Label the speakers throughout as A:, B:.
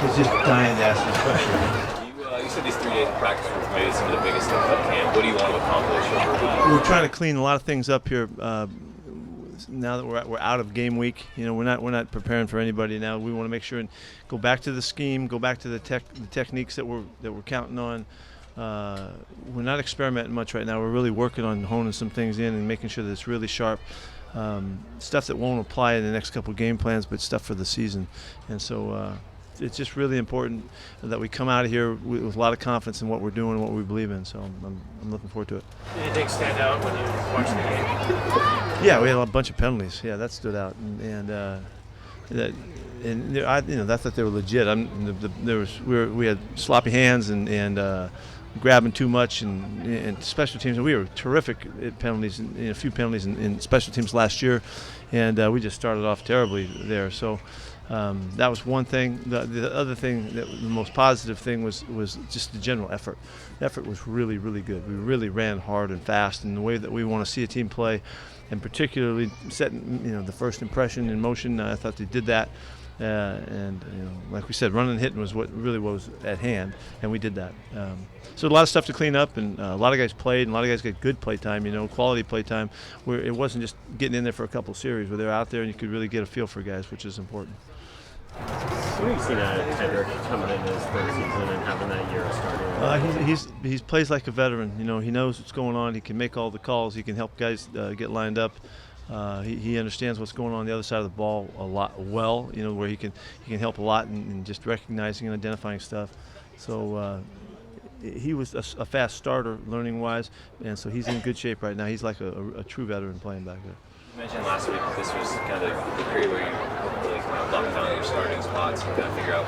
A: He's just dying to ask this question.
B: You said these 3 days of practice were maybe some of the biggest things at camp. What do you want to accomplish?
A: We're trying to clean a lot of things up here. Now that we're out of game week, we're not preparing for anybody now. We want to make sure and go back to the scheme, go back to the techniques that we're counting on. We're not experimenting much right now. We're really working on honing some things in and making sure that it's really sharp. Stuff that won't apply in the next couple of game plans, but stuff for the season. And so it's just really important that we come out of here with a lot of confidence in what we're doing and what we believe in. So I'm looking forward to it.
C: Anything stand out when you watch the game?
A: Yeah, we had a bunch of penalties. Yeah, that stood out, I thought they were legit. We had sloppy hands and grabbing too much and special teams, and we were terrific at penalties, a few penalties in special teams last year, and we just started off terribly there. So that was one thing. The other thing, the most positive thing was just the general effort. The effort was really, really good. We really ran hard and fast in the way that we want to see a team play, and particularly setting the first impression in motion. I thought they did that. Like we said, running and hitting was what was at hand, and we did that. So a lot of stuff to clean up, and a lot of guys played, and a lot of guys got good play time, quality play time, where it wasn't just getting in there for a couple of series, where they're out there and you could really get a feel for guys, which is important.
D: What have you seen out of Hedrick coming in his third season and having that year starting?
A: He plays like a veteran. He knows what's going on. He can make all the calls. He can help guys get lined up. He understands what's going on the other side of the ball a lot where he can help a lot in just recognizing and identifying stuff. So he was a fast starter learning-wise, and so he's in good shape right now. He's like a true veteran playing back there.
B: You mentioned last week that this was kind of the period where you hopefully lock down your starting spots and kind of figure out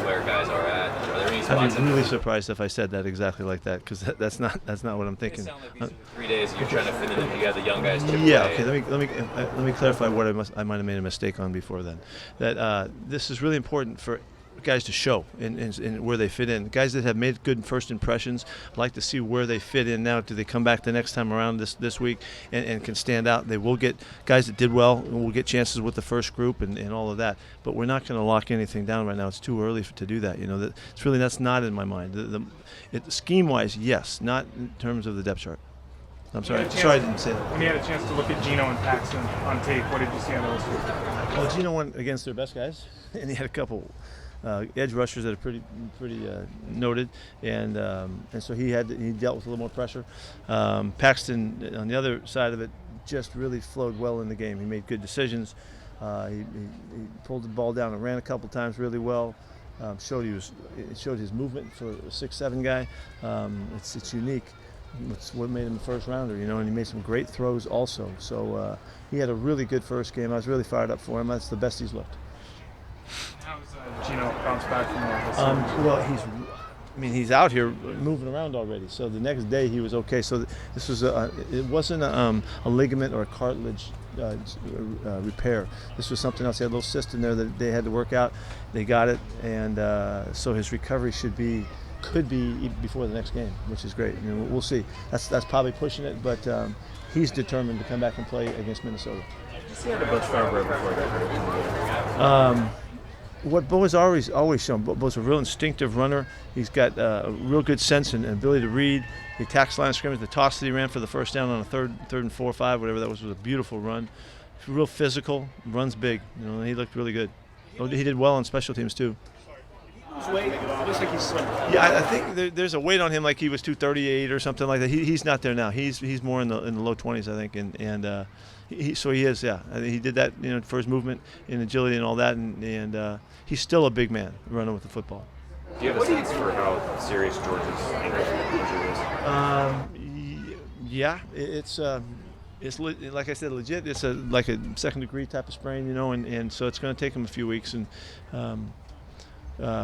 B: where guys are at. Are there any spots?
A: I'd be really surprised if I said that exactly like that, because that's not what I'm thinking.
B: It sounds like these 3 days you're trying to fit in. You got the young guys.
A: Yeah. Okay. Let me clarify what I might have made a mistake on before then. That this is really important for guys to show and where they fit in. Guys that have made good first impressions, like to see where they fit in now. Do they come back the next time around this week and can stand out? They will get guys that did well and will get chances with the first group and all of that. But we're not going to lock anything down right now. It's too early to do that. That's not in my mind. Scheme-wise, yes, not in terms of the depth chart. I'm sorry. I didn't say that.
C: When you had a chance to look at Gino and Paxton on tape, what did you see on those two?
A: Well, Gino went against their best guys, and he had a couple edge rushers that are pretty noted, and so he dealt with a little more pressure. Paxton, on the other side of it, just really flowed well in the game. He made good decisions. He pulled the ball down and ran a couple times really well. It showed his movement for a 6'7" guy. It's unique. It's what made him a first rounder, and he made some great throws also. So he had a really good first game. I was really fired up for him. That's the best he's looked.
C: How's Gino bounced back from that?
A: Well, he's out here moving around already. So the next day he was okay. So this was it wasn't a ligament or a cartilage repair. This was something else. He had a little cyst in there that they had to work out. They got it, and so his recovery could be before the next game, which is great. We'll see. That's probably pushing it, but he's determined to come back and play against Minnesota.
D: He had a bunch of before that hurt.
A: What Bo's always shown. Bo's a real instinctive runner. He's got a real good sense and ability to read. He attacks line of scrimmage. The toss that he ran for the first down on a third and 4 or 5, whatever that was a beautiful run. Real physical, runs big. He looked really good. He did well on special teams too.
C: Looks like he's slipping.
A: Yeah, I think there's a weight on him like he was 238 or something like that. He's not there now. He's more in the low 20s, I think, and so he is. Yeah, I think he did that for his movement and agility and all that, and he's still a big man running with the football.
D: Do you have a sense for how serious George's ankle injury is?
A: Yeah, it's like I said, legit. It's like a second degree type of sprain, and so it's going to take him a few weeks, and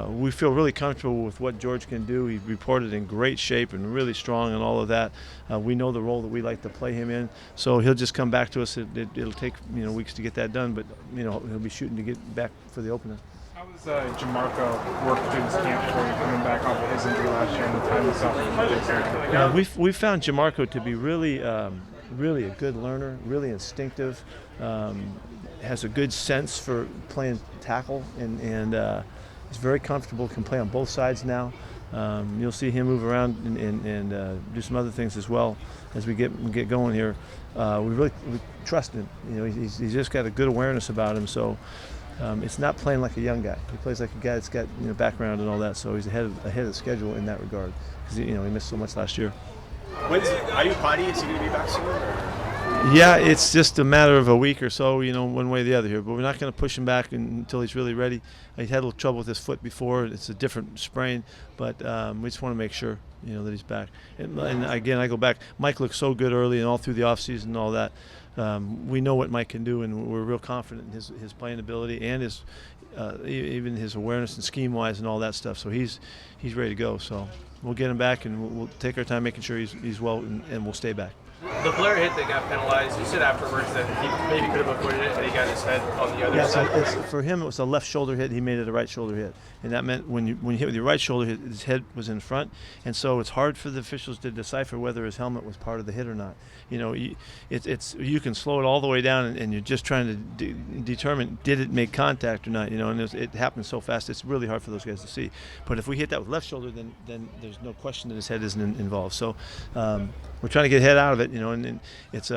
A: we feel really comfortable with what George can do. He reported in great shape and really strong and all of that. We know the role that we like to play him in, so he'll just come back to us. It'll take weeks to get that done, but he'll be shooting to get back for the opener.
C: How was Jamarco worked through this camp for you, coming back off of his injury last year and the time himself?
A: We found Jamarco to be really a good learner, really instinctive, has a good sense for playing tackle, and He's very comfortable, can play on both sides now. You'll see him move around and do some other things as well as we get going here. We trust him. He's just got a good awareness about him. So it's not playing like a young guy. He plays like a guy that's got background and all that. So he's ahead of schedule in that regard because he missed so much last year.
E: Are you potty? Is he going to be back soon?
A: Yeah, it's just a matter of a week or so, one way or the other here. But we're not going to push him back until he's really ready. He had a little trouble with his foot before. It's a different sprain, but we just want to make sure, that he's back. And again, I go back. Mike looked so good early and all through the offseason and all that. We know what Mike can do, and we're real confident in his playing ability and his even his awareness and scheme-wise and all that stuff. So he's ready to go. So we'll get him back, and we'll take our time making sure he's well, and we'll stay back.
F: The Blair hit that got penalized, you said afterwards that he maybe could have avoided it and he got his head on the other side.
A: So for him, it was a left shoulder hit. He made it a right shoulder hit. And that meant when you hit with your right shoulder, his head was in front. And so it's hard for the officials to decipher whether his helmet was part of the hit or not. You can slow it all the way down, and you're just trying to determine did it make contact or not. And it happened so fast, it's really hard for those guys to see. But if we hit that with left shoulder, then there's no question that his head isn't involved. So we're trying to get head out of it, and it's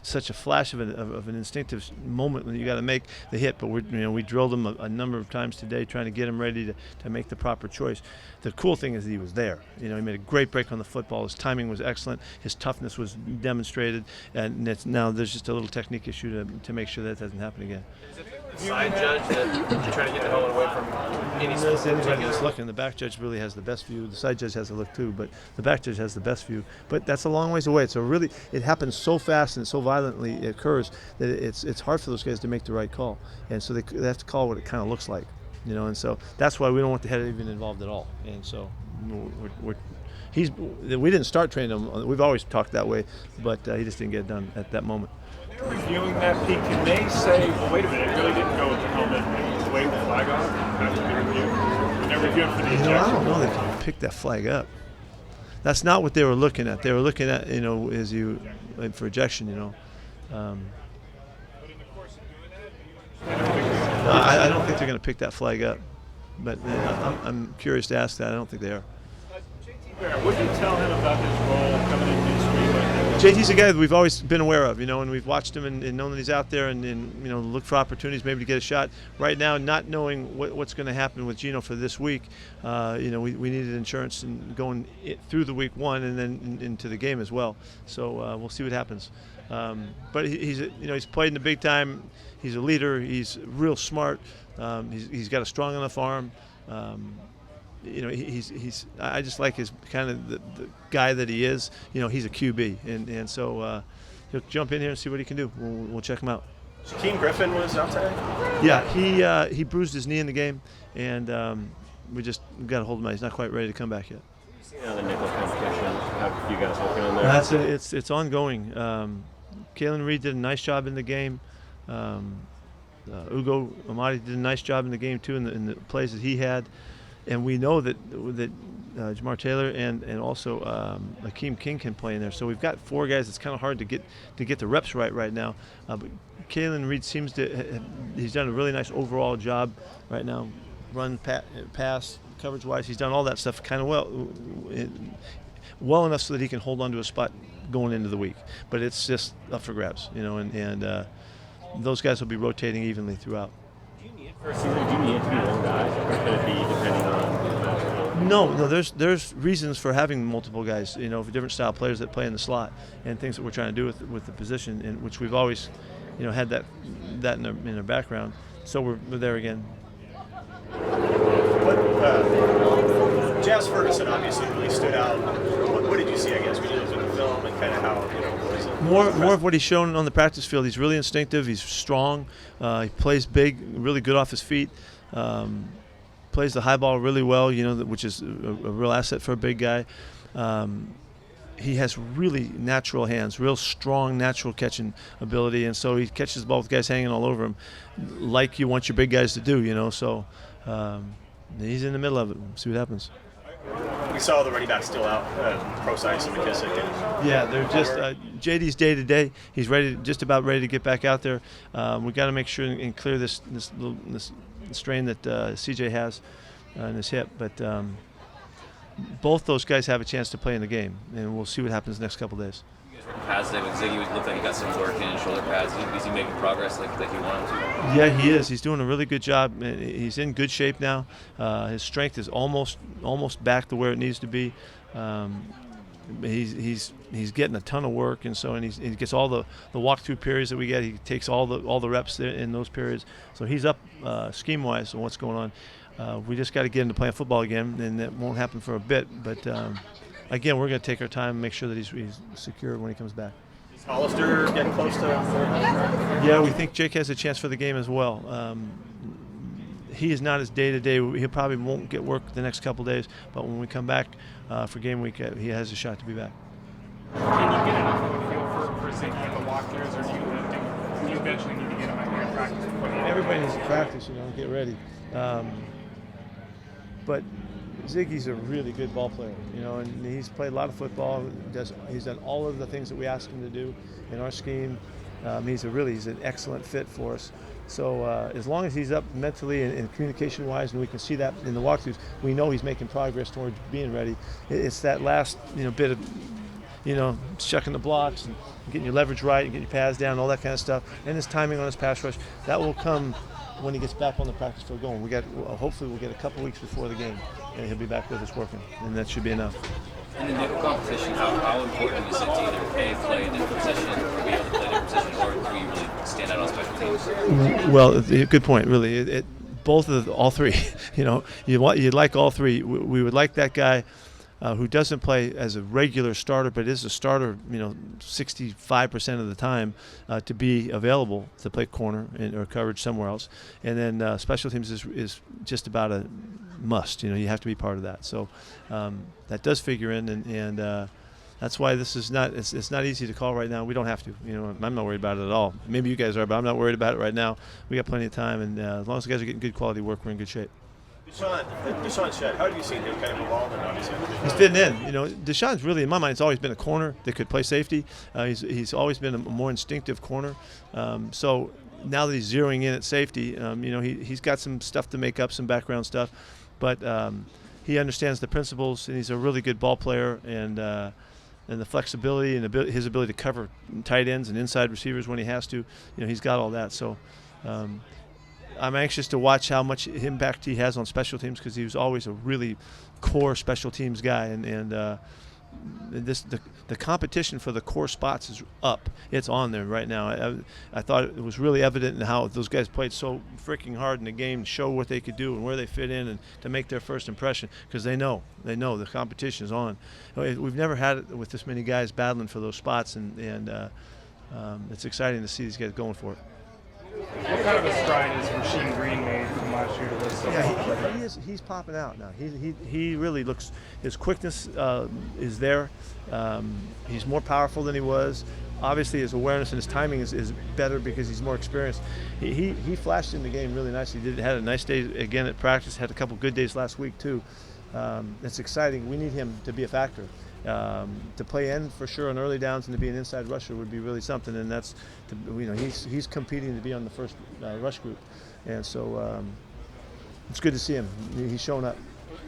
A: such a flash of an instinctive moment when you got to make the hit. But we drilled him a number of times today, trying to get him ready to make the proper choice. The cool thing is he was there. He made a great break on the football. His timing was excellent. His toughness was demonstrated, and now there's just a little technique issue to make sure that doesn't happen again.
F: Is it the side judge that you're trying to get the helmet away from any
A: Anybody that's looking, the back judge really has the best view. The side judge has a look too, but the back judge has the best view. But that's a long ways away. So really, it happens so fast and so violently it occurs that it's hard for those guys to make the right call, and so they have to call what it kind of looks like, and so that's why we don't want the head even involved at all. And so we didn't start training him. We've always talked that way, but he just didn't get it done at that moment.
C: Reviewing that, Pete, can they say, well, wait a minute, it really didn't go with the helmet and wave the flag off after the review? When they're reviewing for the ejection?
A: I don't know they can pick that flag up. That's not what they were looking at. They were looking at, for ejection, I don't think they're going to pick that flag up. But I'm curious to ask that. I don't think they are.
C: What did you tell him about his role coming into this week?
A: JT's a guy that we've always been aware of, and we've watched him and known that he's out there and look for opportunities maybe to get a shot. Right now, not knowing what's going to happen with Gino for this week, we needed insurance and going through the week one and then into the game as well. So we'll see what happens. But he's played in the big time. He's a leader. He's real smart. He's got a strong enough arm. I just like his kind of the guy that he is. He's a QB, and so he'll jump in here and see what he can do. We'll check him out.
E: Shaquem Griffin was out today?
A: Yeah, he bruised his knee in the game, and we got to hold him out. He's not quite ready to come back yet.
D: The nickel competition, how you guys working on that?
A: It's ongoing. Kalen Reed did a nice job in the game. Ugo Amadi did a nice job in the game too in the plays that he had. And we know that Jamar Taylor and also Akeem King can play in there. So we've got four guys. It's kind of hard to get the reps right now. But Kalen Reed he's done a really nice overall job right now. Run, pass, coverage-wise, he's done all that stuff kind of well enough so that he can hold on to a spot going into the week. But it's just up for grabs, and those guys will be rotating evenly throughout.
D: First season, do you need to be one guy, or could it be depending on?
A: No. There's reasons for having multiple guys, for different style players that play in the slot, and things that we're trying to do with the position, in which we've always, had that in our background. So we're there again.
E: Jazz Ferguson obviously really stood out. What did you see? I guess when you looked at the film and kind of how was it?
A: More of what he's shown on the practice field. He's really instinctive. He's strong. He plays big, really good off his feet. Plays the high ball really well, which is a real asset for a big guy. He has really natural hands, real strong natural catching ability, and so he catches the ball with guys hanging all over him, like you want your big guys to do. So he's in the middle of it. We'll see what happens.
E: We saw the running back still out, Procise and McKissick.
A: Yeah, they're just JD's day to day. He's just about ready to get back out there. We got to make sure and clear this strain that CJ has in his hip, but both those guys have a chance to play in the game, and we'll see what happens the next couple days.
B: You guys working pads today with Ziggy. Looked like he got some work in shoulder pads. Is he making progress like he wanted to?
A: Yeah, he is. He's doing a really good job. He's in good shape now. His strength is almost back to where it needs to be. He's getting a ton of work, and he gets all the walkthrough periods that we get. He takes all the reps in those periods. So he's up scheme-wise on what's going on. We just got to get him to playing football again, and that won't happen for a bit. But again, we're going to take our time and make sure that he's secure when he comes back.
E: Is Hollister getting close to?
A: Yeah, we think Jake has a chance for the game as well. He is not as day-to-day. He probably won't get work the next couple days, but when we come back for game week, he has a shot to be back.
C: Can you get enough of a feel for Ziggy and the walkthroughs, or do you eventually need to get him out here and practice before the end?
A: Everybody needs to practice, get ready. But Ziggy's a really good ball player, and he's played a lot of football. He's done all of the things that we asked him to do in our scheme. He's an excellent fit for us. So as long as he's up mentally and communication-wise, and we can see that in the walkthroughs, we know he's making progress towards being ready. It's that last bit of shucking the blocks and getting your leverage right and getting your pads down, all that kind of stuff, and his timing on his pass rush. That will come when he gets back on the practice field going. Hopefully we'll get a couple weeks before the game, and he'll be back with us working, and that should be enough.
B: In the nickel competition, how important is it to either play a different position, or be able to play a different position, or do you really stand out on special teams?
A: Well, good point. Really, all three. You'd like all three. We would like that guy who doesn't play as a regular starter, but is a starter, 65% of the time, to be available to play corner or coverage somewhere else. And then special teams is just about a must. You have to be part of that. So that does figure in, and that's why this is not. It's not easy to call right now. We don't have to. I'm not worried about it at all. Maybe you guys are, but I'm not worried about it right now. We got plenty of time, and as long as the guys are getting good quality work, we're in good shape.
E: Deshaun Shedd, how do you see him kind of evolving? Obviously,
A: he's fitting in. Deshaun's really, in my mind, has always been a corner that could play safety. He's always been a more instinctive corner. So now that he's zeroing in at safety, he's got some stuff to make up, some background stuff, but he understands the principles, and he's a really good ball player, and the flexibility and his ability to cover tight ends and inside receivers when he has to. He's got all that. So. I'm anxious to watch how much impact he has on special teams, because he was always a really core special teams guy, and the competition for the core spots is up. It's on there right now. I thought it was really evident in how those guys played so freaking hard in the game to show what they could do and where they fit in and to make their first impression, because they know the competition is on. We've never had it with this many guys battling for those spots, and it's exciting to see these guys going for it.
C: What kind of a stride is Rasheem Green made from last year to this?
A: Yeah, he's popping out now. He really looks. His quickness is there. He's more powerful than he was. Obviously, his awareness and his timing is better because he's more experienced. He flashed in the game really nicely. Had a nice day again at practice. Had a couple good days last week too. It's exciting. We need him to be a factor. To play end for sure on early downs and to be an inside rusher would be really something, and that's he's competing to be on the first rush group, and so it's good to see him. He's showing up.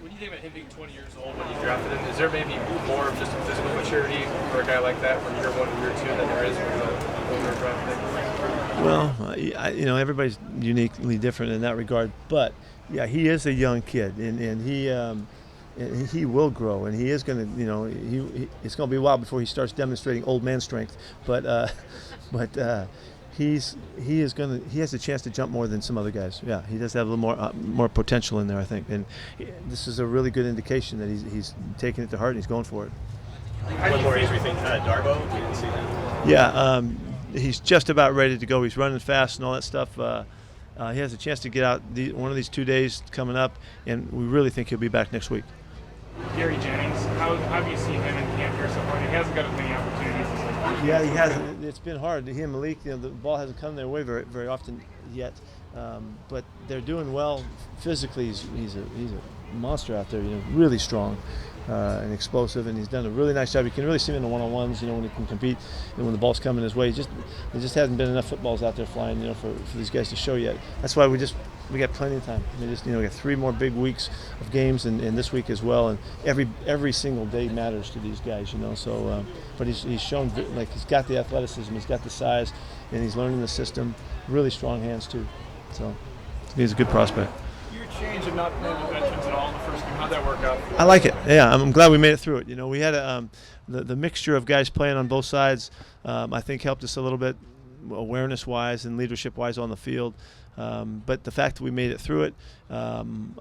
F: When you think about him being 20 years old when you drafted him, is there maybe more of just a physical maturity for a guy like that from year one to year two than there is for the older draft pick?
A: Well, everybody's uniquely different in that regard, but yeah, he is a young kid, and he will grow, and he is going to, it's going to be a while before he starts demonstrating old man strength. But he has a chance to jump more than some other guys. Yeah, he does have a little more potential in there, I think. And this is a really good indication that he's taking it to heart and he's going for it.
E: What more injury thing? Darbo? We didn't see that.
A: Yeah, he's just about ready to go. He's running fast and all that stuff. He has a chance to get out one of these 2 days coming up, and we really think he'll be back next week.
C: Gary Jennings, how have you seen him in camp here so far? He hasn't got as many opportunities as
A: Yeah, he hasn't. It's been hard. He and Malik, the ball hasn't come their way very, very often yet. But they're doing well physically. He's a monster out there. Really strong and explosive, and he's done a really nice job. You can really see him in the one-on-ones. When he can compete and when the ball's coming his way. There just hasn't been enough footballs out there flying. For these guys to show yet. That's why we just we got plenty of time. I mean, just we got 3 more big weeks of games, and this week as well. And every single day matters to these guys, So, but he's shown like he's got the athleticism, he's got the size, and he's learning the system. Really strong hands too. So he's a good prospect.
C: Your change of not playing the veterans at all in the first game, how'd that work out?
A: I like it. Yeah, I'm glad we made it through it. We had the mixture of guys playing on both sides. I think helped us a little bit, awareness-wise and leadership-wise on the field. But the fact that we made it through it, I'm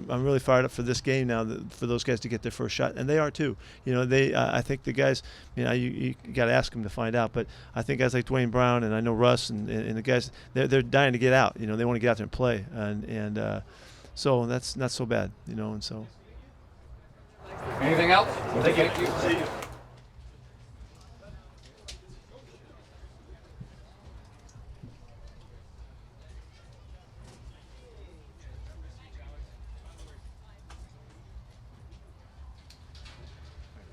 A: really fired up for this game now. For those guys to get their first shot, and they are too. I think the guys. You got to ask them to find out. But I think guys like Dwayne Brown and I know Russ and the guys, they're dying to get out. They want to get out there and play, and so that's not so bad. And so.
F: Anything else? Thank you.
E: See you.